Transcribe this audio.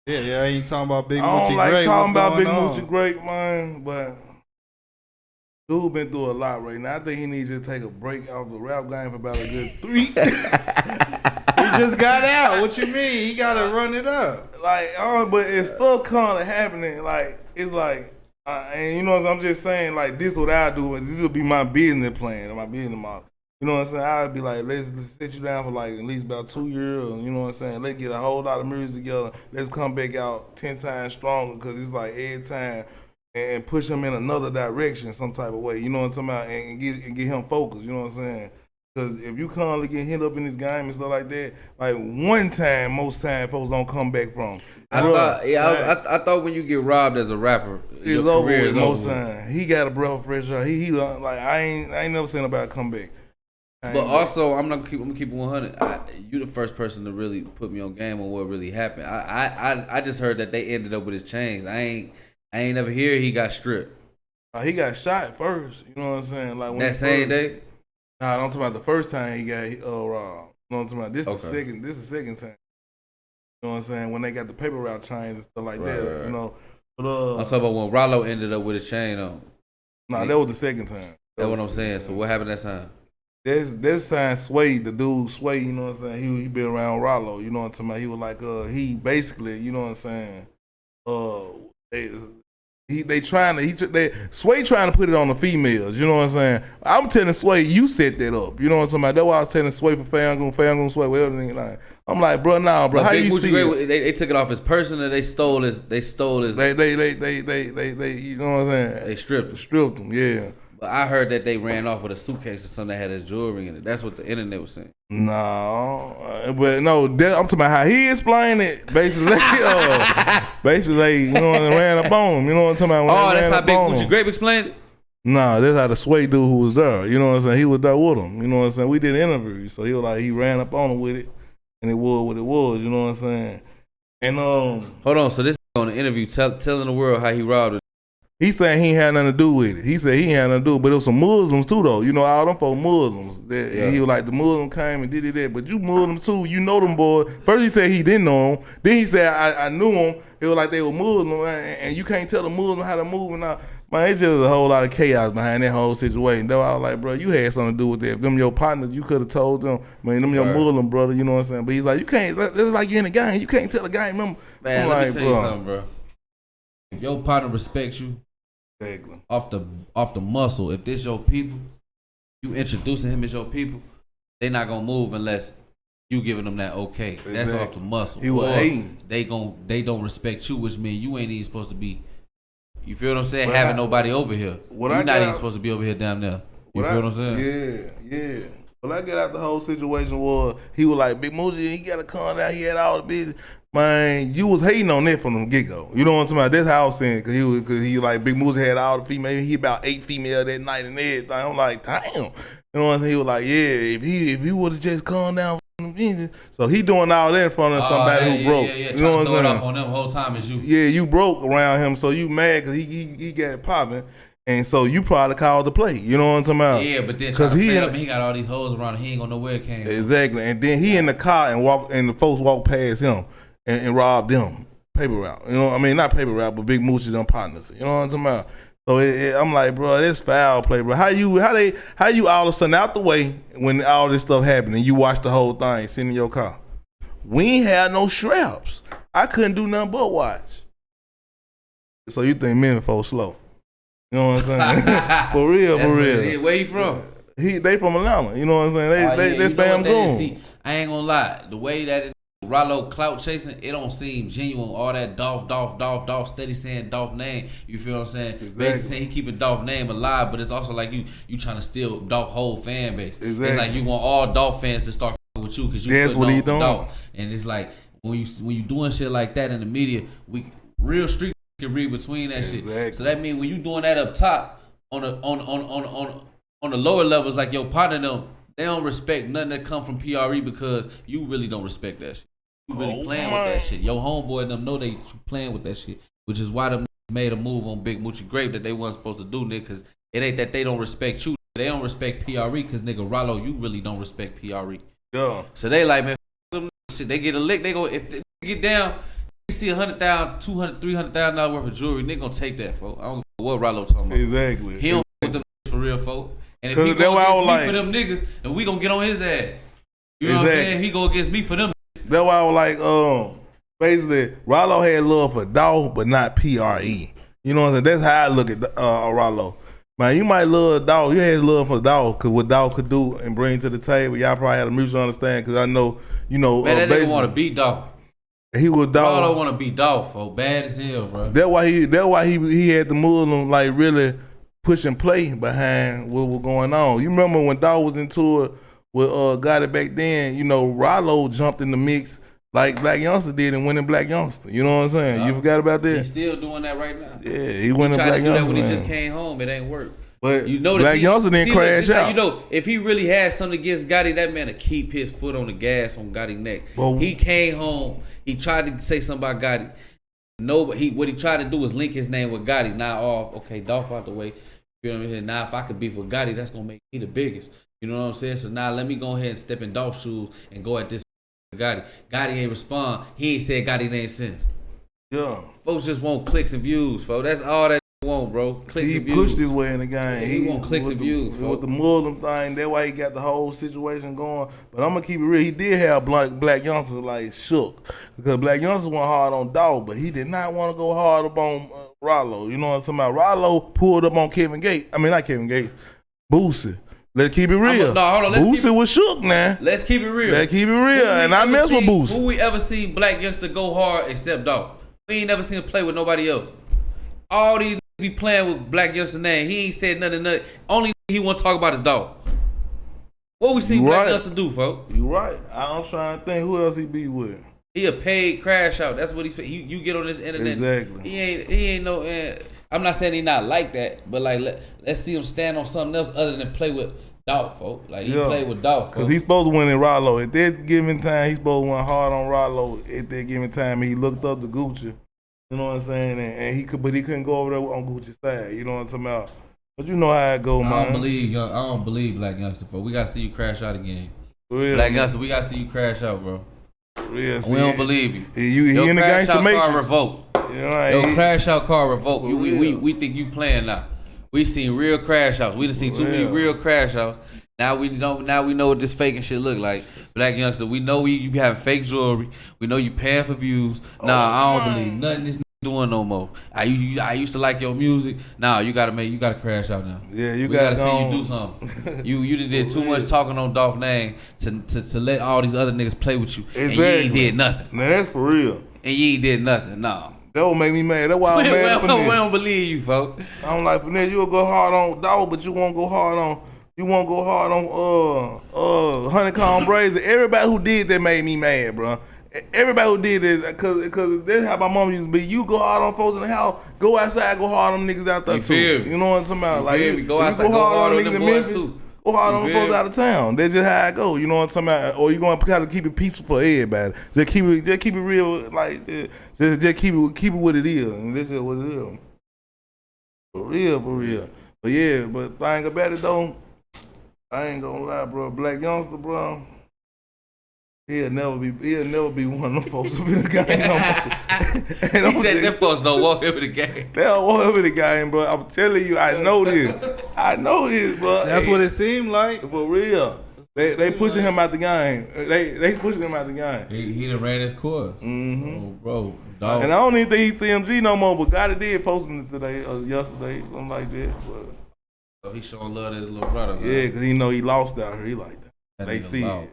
Yeah, I ain't talking about Big Moochie I don't like Grape. talking about Big on? Moochie Grape, man, but dude been through a lot right now. I think he needs to take a break off the rap game for about a good 3. He just got out. What you mean? He gotta run it up. Like, but it's still kind of happening. Like, it's like, and you know what I'm just saying, like, this is what I do. This will be my business plan, my business model. You know what I'm saying? I'd be like, let's sit you down for like at least about 2 years. You know what I'm saying? Let's get a whole lot of music together. Let's come back out 10 times stronger because it's like every time and push him in another direction some type of way. You know what I'm talking about? And get him focused. You know what I'm saying? Because if you constantly get hit up in this game and stuff like that, like one time, most times folks don't come back from. I thought when you get robbed as a rapper, it's over with most times. He got a breath of fresh air. He like I ain't never seen nobody come back. But also, I'm gonna keep it 100. You the first person to really put me on game on what really happened. I just heard that they ended up with his chains. I ain't never hear he got stripped. He got shot first. You know what I'm saying? Like when that same day. Nah, I'm talking about the first time he got robbed. You know what I'm talking about? This is the second time. You know what I'm saying? When they got the paper route chains and stuff like that. Right. You know. But I'm talking about when Ralo ended up with a chain on. Nah, that was the second time. That's what I'm saying. So what happened that time? This time Sway, the dude Sway, you know what I'm saying? He been around Ralo, you know what I'm talking about? He was like he basically, you know what I'm saying? Sway trying to put it on the females, you know what I'm saying? I'm telling Sway, you set that up, you know what I'm talking about? That's why I was telling Sway for FamGoon's Sway, whatever they like. I'm like, bro, nah, bro, how you see it? They took it off his person or they stole his They you know what I'm saying? They stripped him, yeah. But I heard that they ran off with a suitcase or something that had his jewelry in it. That's what the internet was saying. No, but no, I'm talking about how he explained it. Basically, you know, what ran up on him. You know what I'm talking about? That's how Big Moochie Grape explained it? Nah, that's how the Sway dude who was there. You know what I'm saying? He was there with him. You know what I'm saying? We did an interview, so he was like, he ran up on him with it, and it was what it was. You know what I'm saying? And hold on. So this on the interview telling the world how he robbed it. He saying he ain't had nothing to do with it. He said he ain't had nothing to do with it, but it was some Muslims too though. You know, all them folk Muslims. He was like, the Muslim came and did that, but you Muslim too. You know them boys. First he said he didn't know them. Then he said I knew them. It was like they were Muslim, and you can't tell the Muslim how to move and all. Man, it's just a whole lot of chaos behind that whole situation. That's why I was like, bro, you had something to do with that. If them your partners, you could have told them. Man, them your Muslim brother, you know what I'm saying? But he's like, you can't, it's like you in the gang. You can't tell the gang member. Man, let me tell you something, bro. If your partner respects you, exactly. Off the muscle, if this your people, you introducing him as your people, they not gonna move unless you giving them that okay. Exactly. That's off the muscle. He was hating. They don't respect you, which means you ain't even supposed to be. You feel what I'm saying? Having nobody over here. You're not even supposed to be over here down there. You feel what I'm saying? Yeah. When I get out the whole situation was he was like, Big Moochie, he gotta calm down. He had all the business. Man, you was hating on that from the get go. You know what I'm talking about? That's how I was saying, cause he like Big Moochie had all the females. He about 8 females that night and everything. I'm like, damn. You know what I'm saying? He was like, yeah, if he would have just calmed down. So he doing all that in front of somebody who broke. Yeah. You know what I'm saying? Up on them whole time is you. Yeah, you broke around him, so you mad because he got it popping. And so you probably called the play. You know what I'm talking about? Yeah, but then because he got all these hoes around him, he ain't gonna know where it came from. Exactly. And then he in the car and the folks walk past him and robbed them. Paper route. You know, I mean not paper route, but Big Moochie them partners. You know what I'm talking about? So I'm like, bro, that's foul play, bro. How you all of a sudden out the way when all this stuff happened and you watch the whole thing sitting in your car? We ain't had no straps. I couldn't do nothing but watch. So you think Memphis folks slow? You know what I'm saying? For real. Where he from? They from Atlanta. You know what I'm saying? They FamGoon's. I ain't gonna lie. The way that Ralo clout chasing, it don't seem genuine. All that Dolph, steady saying Dolph name. You feel what I'm saying? Exactly. Basically saying he keeping Dolph name alive, but it's also like you trying to steal Dolph whole fan base. Exactly. It's like you want all Dolph fans to start with you because you. That's what he doing. Dolph. And it's like when you doing shit like that in the media, real street can read between that shit. So that means when you doing that up top on the lower levels, like your partner them, they don't respect nothing that come from P.R.E. because you really don't respect that shit. You really playing with that shit. Your homeboy and them know they playing with that shit, which is why them made a move on Big Moochie Grape that they wasn't supposed to do, nigga, because it ain't that they don't respect you. They don't respect P.R.E. because, nigga, Ralo, you really don't respect P.R.E. Yeah. So they like, man, them shit. They get a lick, they go, if they get down, see $100,000, $200,000, $300,000 worth of jewelry, nigga gonna take that, folks. I don't know what Ralo talking about. Exactly. He don't with them for real, folks. And if he That's go why I was against me like- for them niggas, then we gonna get on his ass. You know what I'm saying? He go against me for them. That's why I was like, basically, Ralo had love for Dawg, but not P.R.E. You know what I'm saying? That's how I look at Ralo. Man, you might love Dawg. You had love for Dawg because what Dawg could do and bring to the table. Y'all probably had a mutual understanding because I know, you know. Man, that nigga want to beat Dawg. He was Dawg. Ralo want to beat Dawg, folks. Bad as hell, bro. That's why he had the Muslim like really push and play behind what was going on. You remember when Dawg was into it with Gotti back then? You know, Ralo jumped in the mix like Black Youngster did and went in Black Youngster. You know what I'm saying? You forgot about that? He's still doing that right now. Yeah, he went in Black Tried to do that Youngster. when he man. just came home. It ain't work. But you know, Black Youngster didn't crash out. You know, if he really had something against Gotti, that man would keep his foot on the gas on Gotti's neck. Well, he came home. He tried to say something about Gotti. No, what he tried to do was link his name with Gotti. Now off, okay, Dolph out the way. You know what I'm saying? Now if I could beef with Gotti, that's gonna make me the biggest. You know what I'm saying? So now let me go ahead and step in Dolph's shoes and go at this Gotti. Gotti ain't respond. He ain't said Gotti name since. Yeah. Folks just want clicks and views, folks. That's all that want, bro. Clicks he and views. pushed his way in the game. He want clicks and views, with folks. the Muslim thing. That's why he got the whole situation going. But I'm gonna keep it real. He did have Black Youngster like shook because Black Youngster went hard on Dawg, but he did not want to go hard up on Ralo. You know what I'm talking about? Ralo pulled up on Kevin Gates. I mean, not Kevin Gates. Boosie. Let's keep it real. No, hold on. Boosie was shook now. Let's keep it real. Let's keep it real. And I mess with Boosie. Who we ever see Black Youngster go hard except Dawg? We ain't never seen him play with nobody else. All these be playing with Black Youngster name. He ain't said nothing. Only he want to talk about is Dawg. What we see Black Youngster do, folks? You right. I'm trying to think who else he be with. He a paid crash out. That's what he's. You get on this internet. Exactly. He ain't no. I'm not saying he not like that, but like let's see him stand on something else other than play with Dawg, folks. Like he played with Dawg, because he's supposed to win in Ralo. At that given time, he's supposed to win hard on Ralo. At that given time, he looked up to Gucci. You know what I'm saying? And he couldn't go over there on Gucci's side. You know what I'm talking about? But you know how it go, man. I don't believe Black Youngster, folks. We gotta see you crash out again. Real, Black Youngster, we gotta see you crash out, bro. Real, We don't believe you. He in the crash gangster out matrix. car revoked. You know, right? Your crash out car revoked. Real. We think you playing now. We seen real crash outs. We done seen too many real crash outs. Now we know what this faking shit look like. Black Youngster, we know you be having fake jewelry. We know you paying for views. I don't believe nothing this doing no more. I used to like your music. Nah, you gotta crash out now. Yeah, we gotta see you do something. you did too much talking on Dolph name to let all these other niggas play with you. Exactly. And you ain't did nothing. Now that's for real. And you ain't did nothing. Nah. That would make me mad. That's why I'm mad at We Finesse. don't believe you, folks. I'm like, Finesse, you'll go hard on Dawg, but you won't go hard on Honeycomb Braids. Everybody who did that made me mad, bro. Everybody who did it, cause that's how my mom used to be. You go hard on folks in the house, go outside, go hard on them niggas out there too. You know what I'm talking about? Like, go outside, go hard on them in boys Memphis, too. go hard on them folks out of town. That's just how I go. You know what I'm talking about? Or you gonna try to keep it peaceful for everybody. Just keep it real. Like just keep it what it is, and this is what it is. For real. But yeah, but thing about it though, I ain't gonna lie, bro. Black Youngster, bro. He'll never be one of them folks up in the game no more. He said them folks don't walk over the game. They don't walk over the game, bro. I'm telling you, I know this, bro. That's what it seemed like. For real. They pushing him out the game. They pushing him out the game. He done ran his course. Mm-hmm. Oh, bro. Dog. And I don't even think he's CMG no more, but Gotti did post him today or yesterday, something like that. But So he showing love to his little brother, man. yeah, because he know he lost out here. He like that. They see it.